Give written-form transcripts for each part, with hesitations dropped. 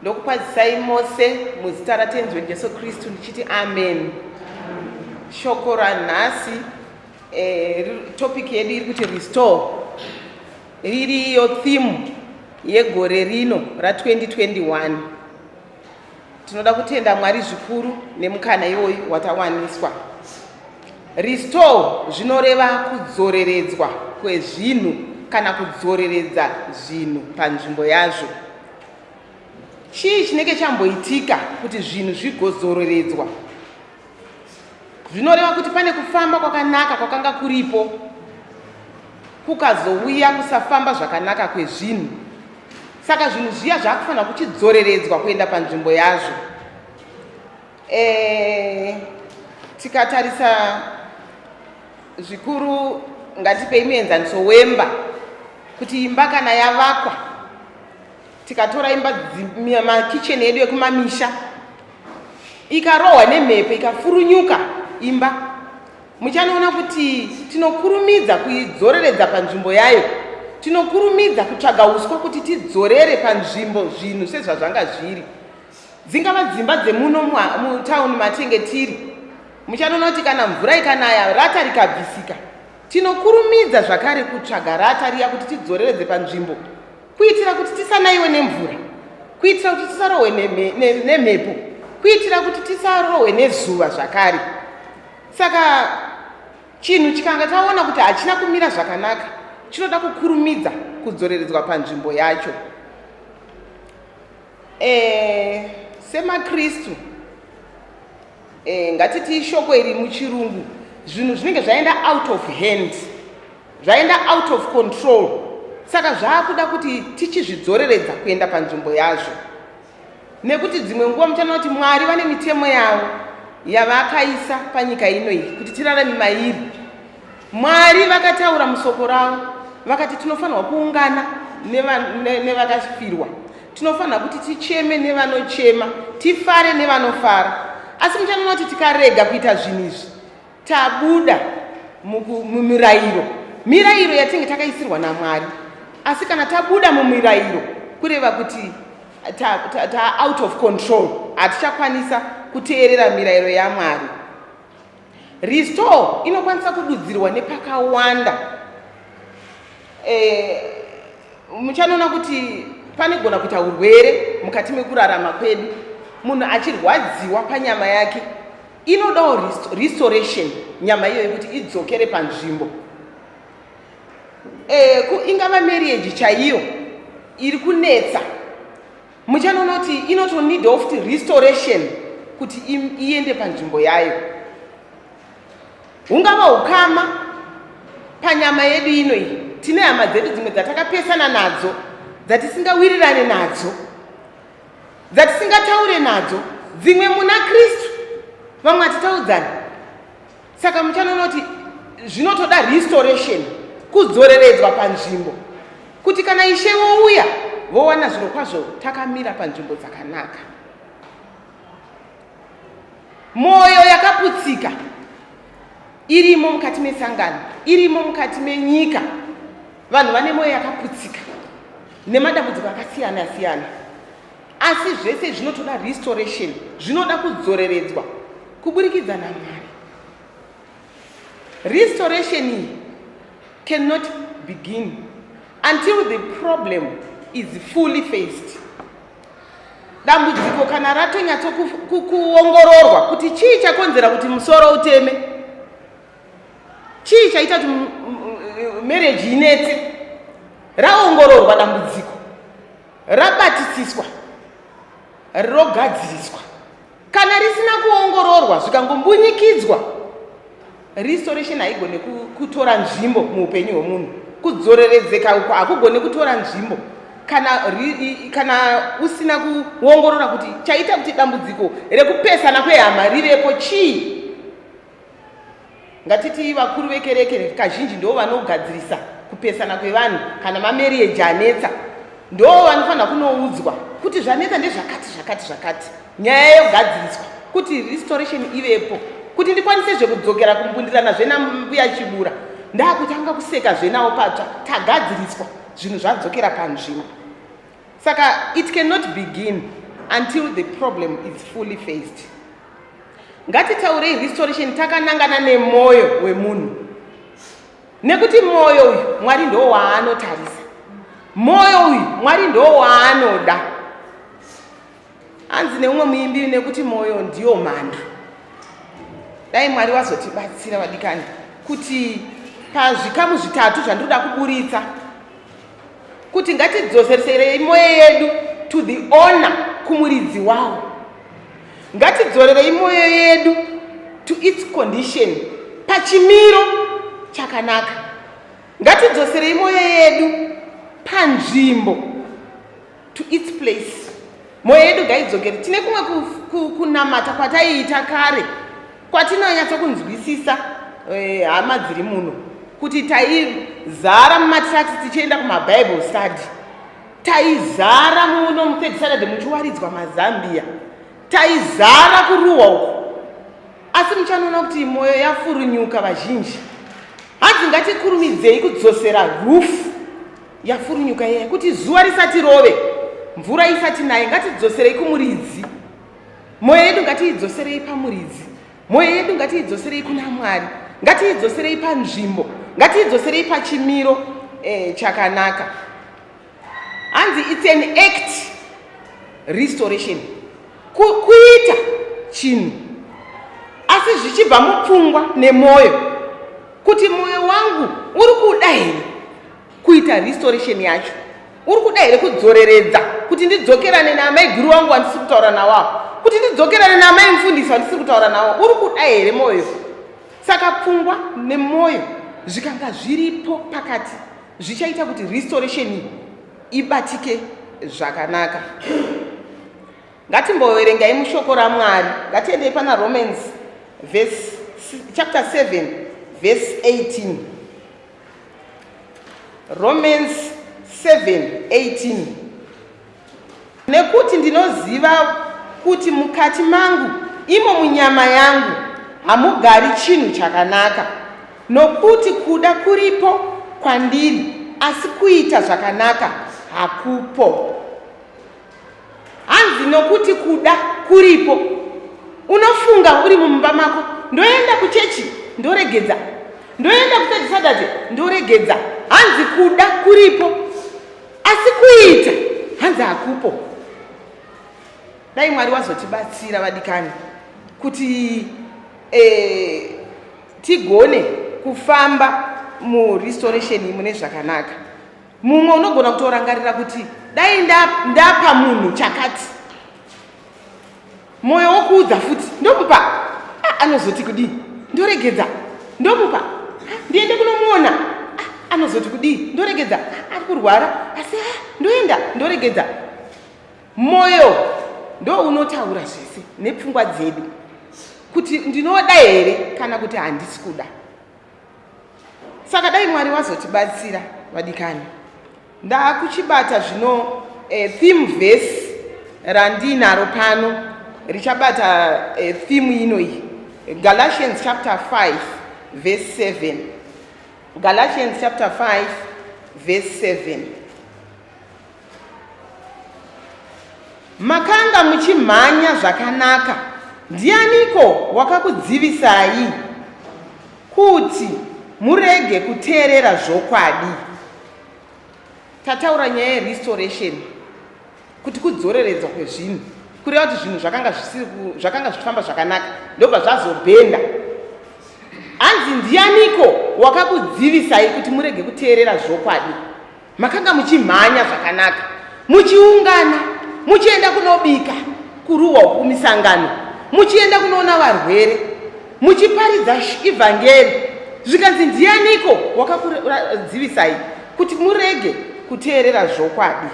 Ndokukwazisai mose muzita ratenzi wedu Jesu Kristu ndichiti amen. Shoko ranhasi topic yedu iri kuti restore, riri iyo theme yegore rino ra2021. Tinoda kutenda Mwari zvikuru nemukana iwoyu watawaniswa. Restore zvinoreva kudzoreredzwa kwezvinhu kana kudzoreredza zvinhu panzvimbo yazvo. Chii chinenge chamboitika kuti zvinhu zvigozoreredzwa? Zvinoreva kuti pane kufamba kwakanaka kwakanga kuripo kukazouya kusafamba zvakanaka kwezvinhu. Saka zvinhu zviya zvakufanira kuchidzoreredzwa kuenda panzvimbo yazvo. Tikatarisa zvikuru ngatipei muenzaniso wemba kuti imba kana yavakwa, tikatora imba makicheni edu ekumamisha ikarohwa nemhepo ikafurunyuka imba, muchanoona kuti tinokurumidza kuidzoreredza panzvimbo yayo. Tinokurumidza kutsvaga uswa kuti tidzorere panzvimbo zvinhu sezvazvanga zviri. Dzingava dzimba dzemuno mutauni matenge tiri, muchanoona kuti kana mvura ikanaya rata rikabvisika, tinokurumidza zvakare kutsvaga rata riya kuti tidzoreredze panzvimbo, kuitira kuti tisanaiwe nemvura, kuitira kuti tisarohwe nemhepo, kuitira kuti tisarohwe nezuva zvakare. Saka chinhu chikanga taona kuti hachina kumira zvakanaka, chinoda kukurumidza kudzoreredzwa panzvimbo yacho. SemaKristu, ngatiti shoko iri muchirungu, zvinhu zvinenge zvaenda out of hand, zvaenda out of control. Saka zvaakuda kuti tichizvidzoreredza kuenda panzvimbo yazvo. Nekuti dzimwe nguva muchanoona kuti Mwari vane mitemo yavo yavakaisa panyika ino iyi kuti tirarame mairi. Mwari vakataura musoko ravo vakati tinofanirwa kuungana nevakafirwa, tinofanirwa kuti ticheme nevanochema, tifare nevanofara. Asi muchanoona kuti tikarega kuita zvinhu izvi, tabuda mumirayiro, mirayiro yatinge takaisirwa naMwari. Asi kana tabuda mumirayiro, kureva kuti out of control, hatichakwanisa kuteerera mirayiro yaMwari. Restore inokwanisa kududzirwa nepakawanda. Muchanoona kuti panogona kuita urwere mukati mekurarama kwedu, munhu achirwadziwa panyama yake, inodawo restoration nyama iyoyo kuti idzokere panzvimbo. Ingava marriage chaiyo iri kunetsa, muchanoona kuti inotonida futi restoration kuti iende panzvimbo yayo. Hungava ukama panyama yedu ino iyi, tine hama dzedu dzimwe dzatakapesana nadzo, dzatisingawirirane nadzo, dzatisingataure nadzo, dzimwe muna Kristu, vamwe hatitaudzana. Saka muchanoona kuti zvinotoda restoration, kudzoreredzwa panzvimbo, kuti kana Ishe vouya vowana zviro kwazvo takamira panzvimbo dzakanaka. Mwoyo yakaputsika irimo mukati mesangano, irimo mukati menyika. Vanhu vane mwoyo yakaputsika nemadambudziko akasiyana siyana, asi zvese zvinotoda restoration, zvinoda kudzoreredzwa kuburikidza naMwari. Restoration iyi cannot begin until the problem is fully faced. Dambudziko kana ratonyatso kuongororwa kuti chii chakonzera kuti musoro uteme, chii chaita kuti marriage inetse, raongororwa dambudziko, rabatisiswa, rogadziriswa. Kana risina kuongororwa zvikangombunyikidzwa, restoration haigone kutora nzvimbo muupenyu hwomunhu. Kudzoreredzeka uko hakugone kutora nzvimbo kana usina kuongorora kuti chaita kuti dambudziko rekupesana kwehama rivepo chii. Ngatiti vakuru vekereke kazhinji ndo vanogadzirisa kupesana kwevanhu kana mamarriage anetsa. ndo vanofanira kunoudzwa kuti zvanetsa ndezvakati nyaya yogadziriswa kuti restoration ivepo, kuti ndikwanisezve kudzokera kumbundirana zvenambuya Chibura ndakutanga kuseka zvenawo patsva tagadziriswa zvinhu zvadzokera panzvimbo. Saka it cannot begin until the problem is fully faced. Ngatitaurei restoration takanangana nemwoyo wemunhu, nekuti mwoyo uyu Mwari ndo waanotarisa, mwoyo uyu Mwari ndo waanoda. Hanzi neumwe muimbi nekuti mwoyo ndiyo mhando. Dai Mwari wazotibatsira vadikani kuti pazvikamu zvitatu zvandoda kuburitsa kuti ngatidzoserei mwoyo yedu to the owner, kumuridzi wawo. Ngatidzorerei mwoyo yedu to its condition, pachimiro chakanaka. Ngatidzoserei mwoyo yedu panzvimbo, to its place. Mwoyo yedu ngaidzokere. Tine kumwe kunamata kwataiita kare kwatinonyatsa kunzwisisa hama dziri muno, kuti taizara mumatracts tichienda kumabible study, taizara muno muthird Saturday muchiwaridzwa mazambia, taizara kuruwa uko. Asi muchanoona kuti mwoyo yafurunyuka vazhinji. Hanzi ngatikurumidzei kudzosera rufu yafurunyuka yeye, kuti zuva risati rove, mvura isati naye, ngatidzoserei kumuridzi. Mwoyo yedu ngatiidzoserei pamuridzi, mwoyo yedu ngatiidzoserei kuna Mwari, ngatiidzoserei panzvimbo, ngatiidzoserei pachimiro chakanaka. Hanzi it's an act, restoration, kuita chinhu asi zvichibva mupfungwa nemwoyo, kuti mwoyo wangu uri kuda here kuita restoration yacho, uri kuda here kudzoreredza, kuti ndidzokerane naamai guru wangu wandisi kutaura nawo, kuti ndidzokerane naamai mufundisi wandisi kutaura nawo, uri kuda here mwoyo. Saka pfungwa nemwoyo zvikanga zviripo pakati, zvichaita kuti restoration ibatike zvakanaka. Ngatimboverengai mushoko raMwari. Ngatiendei pana Romans chapter 7 verse 18. Romans 7:18. Nekuti ndinoziva kuti mukati mangu, imo munyama yangu, hamugari chinhu chakanaka, nokuti kuda kuripo kwandiri, asi kuita zvakanaka hakupo. Hanzi nokuti kuda kuripo. Unofunga uri mumba mako, ndoenda kuchechi ndoregedza, ndoenda kuthird Saturday ndoregedza. Hanzi kuda kuripo, asi kuita hanzi hakupo. Dai Mwari wazotibatsira vadikani kuti tigone kufamba murestoration mune zvakanaka. Mumwe unogona kutorangarira kuti dai ndapa munhu chakati, mwoyo wokuudza futi ndomupa, anozoti kudii, ndoregedza, ndomupa, ndiende kunomuona, anozoti kudii, ndoregedza, ari kurwara, asi ndoenda, ndoregedza. Mwoyo ndo unotaura zvese nepfungwa dzedu kuti ndinoda here kana kuti handisi kuda. Saka dai Mwari wazotibatsira vadikani. Ndakuchibata zvino theme verse randinaro pano richabata theme inoyi, Galatians chapter 5 verse 7. Galatians chapter 5 verse 7. Makanga muchimhanya zvakanaka, ndianiko wakakudzivisai kuti murege kuteerera zvokwadi? Tataura nyaya yerestoration, kuti kudzoreredzwa kwezvinhu, kureva kuti zvinhu zvakanga zvichifamba zvakanaka ndobva zvazobhenda. Hanzi ndianiko wakakudzivisai kuti murege kuteerera zvokwadi? Makanga muchimhanya zvakanaka, muchiungana, muchienda kunobika kuruwa kumisangano, muchienda kunoona varwere, muchiparidza evhangeri. Zvikanzi ndianiko wakakudzivisai kuti murege kuteerera zvokwadi?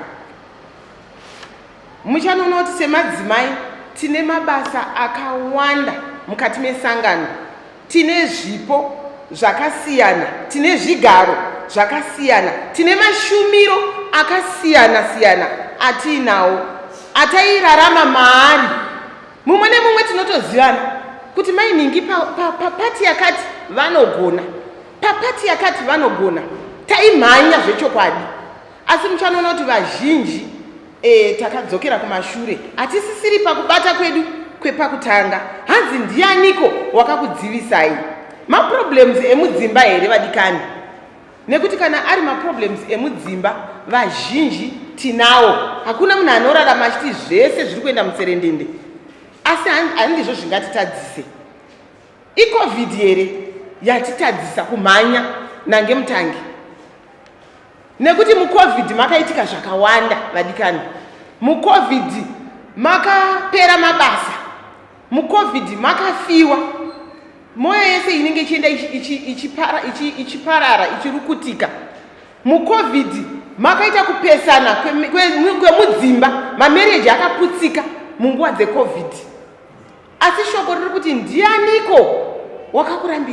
Muchanoona kuti semadzimai tine mabasa akawanda mukati mesangano, tine zvipo zvakasiyana, tine zvigaro zvakasiyana, tine mashumiro akasiyana-siyana atiinawo atairarama maari. Mumwe nemumwe tinotozivana kuti mainingi papati yakati vanogona, papati yakati vanogona, taimhanya zvechokwadi. Asi muchanoona kuti vazhinji takadzokera kumashure, hatisisiri pakubata kwedu kwepakutanga. Hanzi ndianiko wakakudzivisai? Maproblems emudzimba here vadikani? Nekuti kana ari maproblems emudzimba vazhinji tinawo. Hakuna munhu anorarama achiti zvese zviri kuenda mutserendende. Asi handizvo zvingatitadzise. ICOVID here yatitadzisa kumhanya nange mutangi. Nekuti muCOVID makaitika zvakawanda vadikani. MuCOVID makapera mabasa. MuCOVID makafiwa. Moyo yese inenge ichienda ichiparara ichirukutika. MuCOVID makaita kupesana kwemudzimba, mamereji akaputsika munguva dzeCOVID. Asi shoko riri kuti ndianiko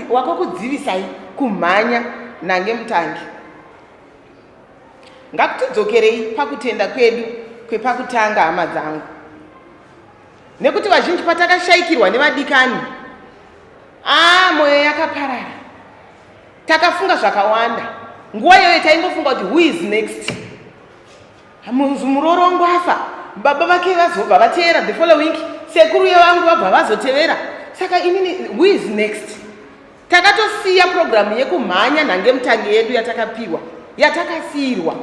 wakakudzivisai kumhanya nange mutangi? Ngakutidzokerei pakutenda kwedu kwepakutanga, hama dzangu. Nekuti vazhinji patakashayikirwa nevadikani, moyo yakaparara, takafunga zvakawanda. Nguva iyoyo taingofunga kuti who is next? Murorongo afa, baba vake vazobva vatevera the following, sekuru vangu vabva vazotevera. Saka inini who is next? Takatosiya programu yekumhanya nange mutangi yedu yatakapiwa, yatakasiyirwa,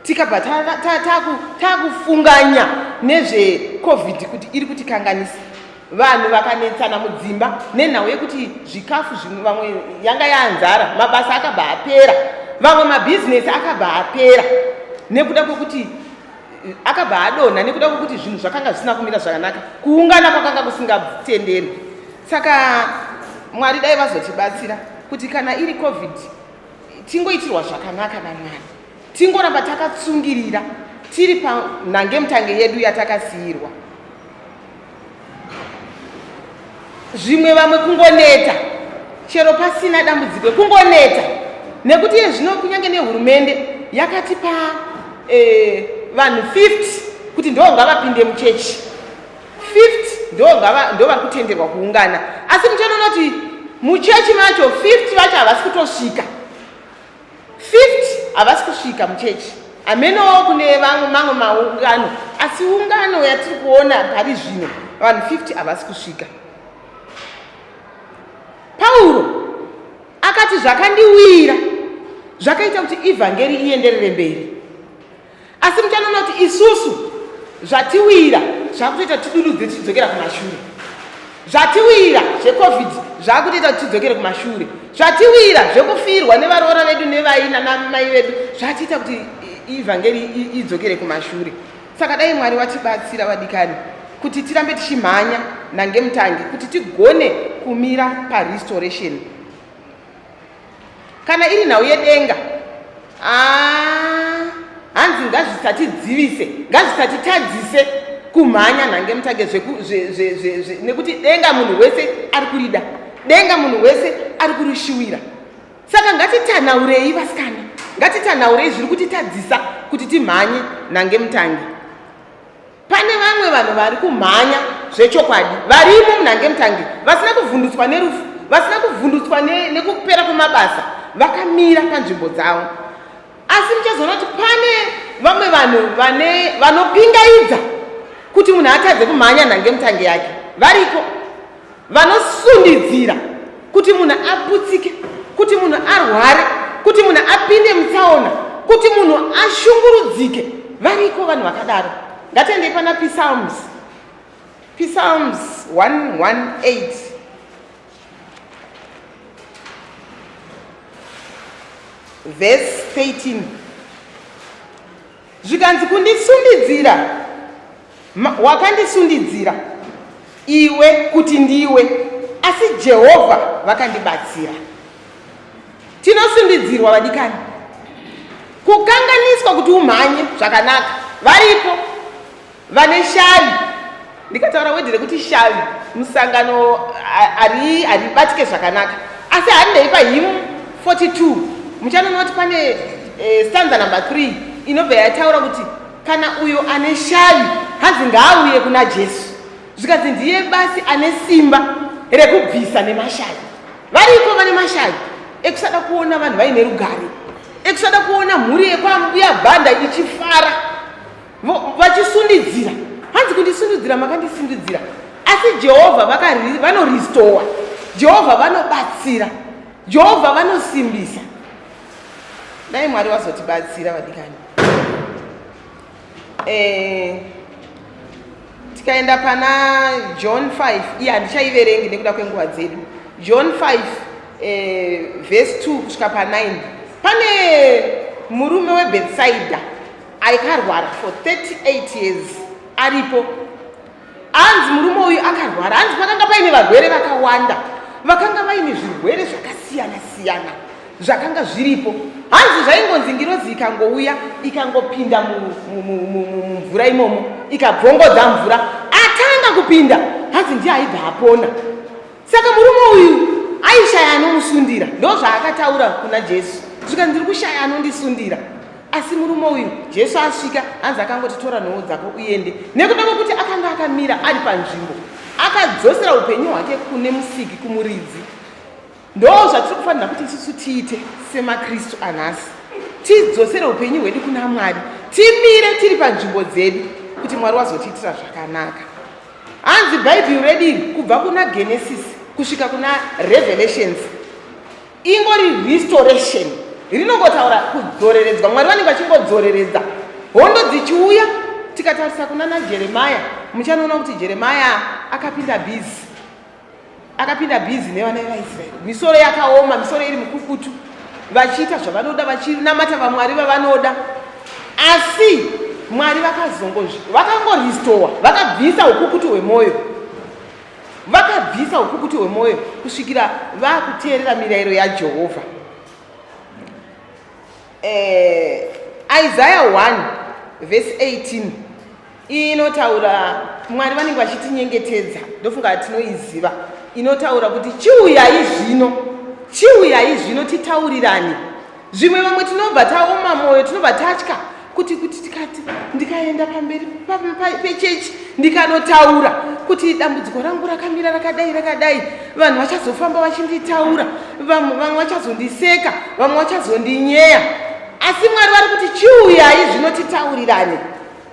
tikabva takufunganya nezveCOVID kuti iri kutikanganisa. Vanhu vakanetsana mudzimba nenhau yekuti zvikafu zvimwe vamwe yanga yaanzara, mabasa akabva apera, vamwe mabhizinesi akabva apera nekuda kwokuti akabva adonha, nekuda kwokuti zvinhu zvakanga zvisina kumira zvakanaka, kuungana kwakanga kusingatenderwi. Saka Mwari dai vazotibatsira kuti kana iri COVID tingoitirwa zvakanaka naMwari, tingoramba takatsungirira tiri panhange mutange yedu yatakasiyirwa. Zvimwe vamwe kungoneta, chero pasina dambudziko kungoneta, nekuti zvino kunyange nehurumende yakatipa vanhu 50 kuti ndo ngavapinde muchechi, 50 ndo vari kutenderwa kuungana. Asi muchanoona kuti muchechi macho 50 vacho havasi kutosvika, 50 havasi kusvika muchechi. Amenowo kune mamwe maungano, asi ungano yatiri kuona pari zvino vanhu 50 havasi kusvika. Pauro akati zvakandiwira zvakaita kuti ivhangeri ienderere mberi. Asi muchanoona kuti isusu zvatiwira zvakutoita tidurudze tidzokera kumashure. Zvatiwira zveCOVID zvakutoita kuti tidzokere kumashure. Zvatiwira zvekufirwa nevaroora vedu nevaina namai vedu zvatiita kuti ivhangeri idzokere kumashure. Saka dai Mwari watibatsira vadikani kuti tirambe tichimhanya nange mutangi kuti tigone kumira parestoration. Kana iri nhau yedenga, hanzi ngazvisatidzivise, ngazvisatitadzise kumhanya nange mutange nekuti denga munhu wese ari kurida, denga munhu wese ari kurishuwira. Saka ngatitanaurei vasikana, ngatitanaurei zviri kutitadzisa kuti timhanye nange mutangi. Pane vamwe vanhu vari kumhanya zvechokwadi, varimo munhange mutangi, vasina kuvhundutswa nerufu, vasina kuvhundutswa nekupera kwemabasa, vakamira panzvimbo dzavo. Asi muchazoona kuti pane vamwe vanhu vanopingaidza kuti munhu atadze kumhanya nange mutangi yake. Variko vanosundidzira kuti munhu aputsike, kuti munhu arware, kuti munhu apinde mutsaona, kuti munhu ashungurudzike. Variko vanhu vakadaro. Ngatiendei pana Psalms 118 verse 13. Zvikanzi kundisundidzira, wakandisundidzira iwe kuti ndiwe, asi Jehovha vakandibatsira. Tinosundidzirwa vadikani, kukanganiswa kuti umhanye zvakanaka. Varipo vane shavi, ndikataura wedhi rekuti shavi, musangano haribatike zvakanaka. Asi handei paHymn 42 muchanoona kuti pane stanza number 3 inobva yataura kuti kana uyo ane shavi hanzi ngaauye kuna Jesu. Zvikanzi ndiye basi ane simba rekubvisa nemashavi. Variko vane mashavi ekusada kuona vanhu vaine rugare, ekusada kuona mhuri yekwambuya bhanda ichifara vachisundidzira. Hanzi kundisundidzira makandisundidzira, asi Jehovha vanorestore, Jehovha vanobatsira, Jehovha vanosimbisa. Dai Mwari vazotibatsira vadikani. Tikaenda pana John 5, iye handichaiverengi nekuda kwenguva dzedu. John 5 verse 2 kusvika pa9. Pane murume weBethsaida aikarwara for 38 years aripo. Hanzi murume uyu akarwara, hanzi pakanga paine varwere vakawanda, vakanga vaine zvirwere zvakasiyana siyana zvakanga zviripo. Hanzi zvaingonzi ngirozi ikangouya ikangopinda mumvura imomo ikabvongodza mvura, atanga kupinda hanzi ndiye aibva apona. Saka murume uyu aishaya anomusundira, ndo zvaakataura kuna Jesu, svika ndiri kushaya anondisundira. Asi murume uyu Jesu asvika, hanzi akangoti tora nhoo dzako uende, nekuda kwekuti akanga akamira ari panzvimbo, akadzosera upenyu hwake kune musiki, kumuridzi. Ndo zvatiri kufanira kuti isusu tiite semaKristu anhasi, tidzosere upenyu hwedu kuna Mwari, timire tiri panzvimbo dzedu kuti Mwari wazotiitira zvakanaka. Hanzi Bhaibheri redu kubva kuna Genesis kusvika kuna Revelations ingori restoration, rinongotaura kudzoreredzwa. Mwari vanenge vachingodzoreredza hondo dzichiuya. Tikatarisa kuna naJeremaya, muchanoona kuti Jeremaya akapinda bhizi nevana veIsraeri, misoro yakaoma, misoro iri mukukutu, vachiita zvavanoda, vachinamata vamwari vavanoda. Asi Mwari vakangorestore, vakabvisa ukukutu hwemwoyo, kusvikira vakuteerera mirayiro yaJehovha. Isaiah 1 verse 18 inotaura, Mwari vanenge vachitinyengetedza, ndofunga tinoiziva, inotaura kuti chiuyai zvino titaurirane. Zvimwe vamwe tinobva taoma mwoyo, tinobva tatya kuti tikati ndikaenda pamberi pechechi ndikanotaura kuti dambudziko rangu rakamira rakadai, vanhu vachazofamba vachinditaura, vamwe vachazondiseka, vamwe vachazondinyeya. Asi Mwari vari kuti chiuyai zvino titaurirane,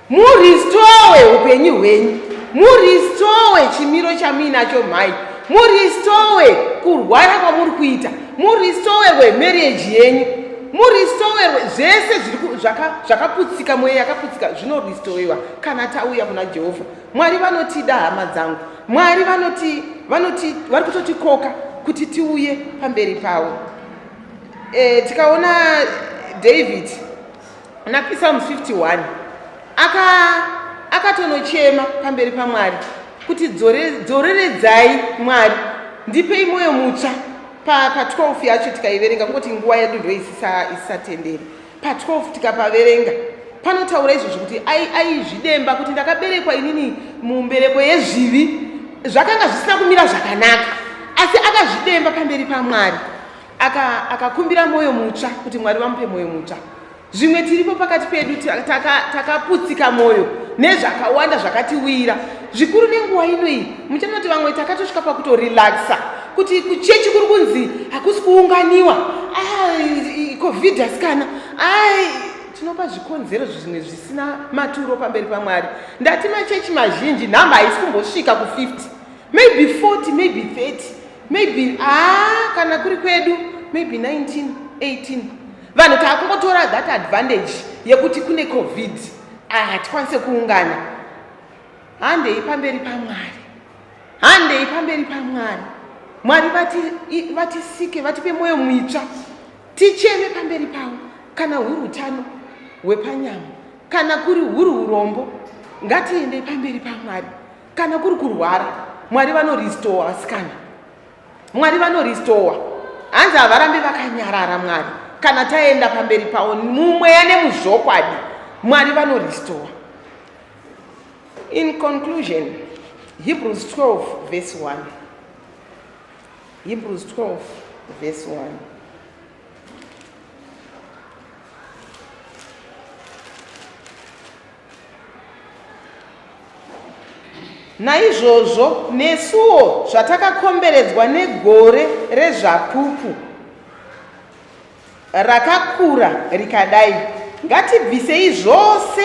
muristowe upenyu hwenyu, muristowe chimiro chamuinacho mhai, muristowe kurwara kwamuri kuita, muristowe rwemereji yenyu, muristowe zvese zvakaputsika, mweya yakaputsika, zvinoristowewa kana tauya kuna Jehovha. Mwari vanotida hama dzangu, Mwari vari kutotikoka kuti tiuye pamberi pavo. Tikaona David na Psalm 51 akatonochema pamberi paMwari kuti dzoreredzai Mwari, ndipei mwoyo mutsva. Pa 12 yacho tikaiverenga, ngoti nguva yedu ndo isatenderi. Pa 12 tikapaverenga panotaura izvozvo kuti aizvidemba kuti ndakaberekwa inini mumbereko yezvivi, zvakanga zvisina kumira zvakanaka, asi akazvidemba pamberi paMwari, akakumbira mwoyo mutsva kuti Mwari vamupe mwoyo mutsva. Zvimwe tiripo pakati pedu takaputsika mwoyo nezvakawanda zvakatiwira. Zvikuru nenguva inoi muchanoti vamwe takatosvika pakutorelaxa, kuti kuchechi kuri kunzi hakusi kuunganiwa, covid hasikana, tinopa zvikonzero zvimwe zvisina maturo pamberi paMwari. Ndati machechi mazhinji nhamba haisi kumbosvika ku50, maybe 40, maybe 30, maybe kana kuri kwedu maybe 19, 18. Vanhu taakungotora that advantage yekuti kune covid hatikwanise kuungana. Handei pamberi paMwari, handei pamberi paMwari. Mwari vatisike, vatipe mwoyo muitsva, ticheme pamberi pavo. Kana huri utano hwepanyama, kana kuri huri urombo, ngatiendei pamberi paMwari. Kana kuri kurwara, Mwari vanorestore vasikana, Mwari vanorestore. Hanzi havarambi vakanyarara Mwari kana taenda pamberi pavo mumweya nemuzvokwadi, Mwari vanorestore. In conclusion, Hebrews 12 verse 1. Hebrews 12 verse 1. Naizvozvo nesuwo zvatakakomberedzwa negore rezvapupu rakakura rikadai, ngatibvisei zvose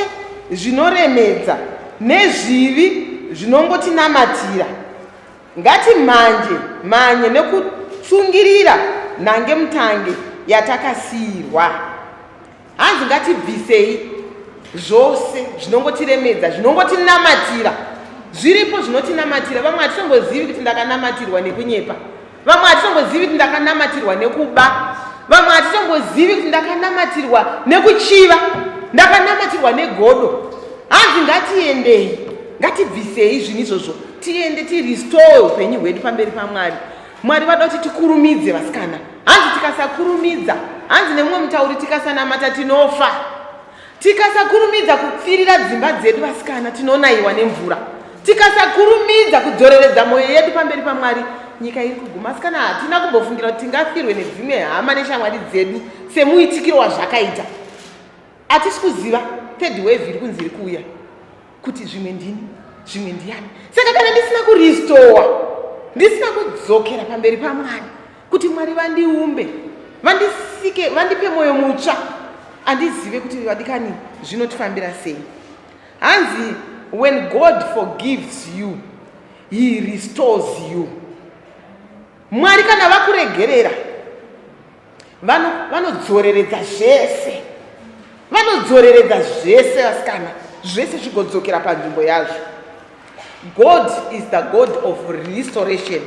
zvinoremedza nezvivi zvinongotinamatira. Ngatimhanye nekutsungirira nhange mutange yatakasiyirwa. Hanzi ngatibvisei zvose zvinongotiremedza, zvinongotinamatira. Zviripo zvinotinamatira. Vamwe hatitombozivi kuti ndakanamatirwa nekunyepa. Vamwe hatitombozivi kuti ndakanamatirwa nekuba. Vamwe hatitombozivi kuti ndakanamatirwa nekuchiva, ndakanamatirwa negodo. Hanzi ngatiendei, ngatibvisei zvinhu izvozvo, tiende tirestore upenyu hwedu pamberi paMwari. Mwari vada kuti tikurumidze vasikana. Hanzi tikasakurumidza, hanzi nemumwe mutauri, tikasanamata tinofa. Tikasakurumidza kupfirira dzimba dzedu vasikana, tinonayiwa nemvura. Tikasakurumidza kudzoreredza mwoyo yedu pamberi paMwari, nyika iri kuguma. Vasikana hatina kumbofungira kuti tingafirwe nedzimwe hama neshamwari dzedu semuitikiro wazvakaita. Hatisi kuziva third wave iri kunzi iri kuuya, kuti zvimwe ndini, zvimwe ndiani. Saka kana ndisina kurestore, ndisina kudzokera pamberi paMwari kuti Mwari vandiumbe, vandisike, vandipe mwoyo mutsva, andizive kuti vadikani zvinotifambira sei. Hanzi when God forgives you, he restores you. Mwari kana vakuregerera, vanodzoreredza zvese. Vanodzoreredza zvese vasikana, zvese zvigodzokera panzvimbo yazvo. God is the God of restoration.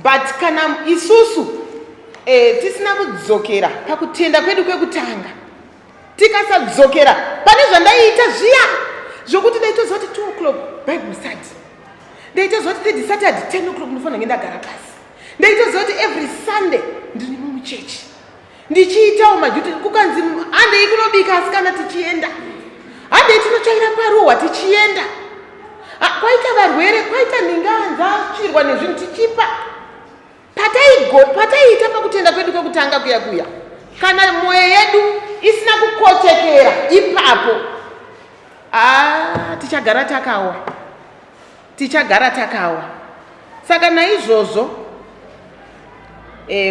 But kana isusu tisina kudzokera pakutenda kwedu kwekutanga, tikasadzokera pane zvandaita zviya zvokuti ndaitozoti 2 o'clock Bible study, ndaitozoti third Saturday 10 o'clock ndinofanira kunge ndagara pasi, ndaitozoti every Sunday ndiri muchechi ndichiitawo majuti, kukanzi handei kunobika asikana tichienda, handei tinotsvaira paruwa tichienda, kwaita varwere, kwaita ninganza chirwa nezvinhu tichipa. Pataiita pakutenda kwedu kwekutanga kuya, kana mwoyo yedu isina kukochekera ipapo, tichagara takawa. Saka naizvozvo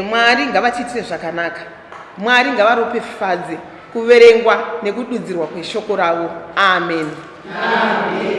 Mwari ngavatiitire zvakanaka. Mwari ngavaropefadze kuverengwa nekududzirwa kweshoko ravo. Amen. Amen.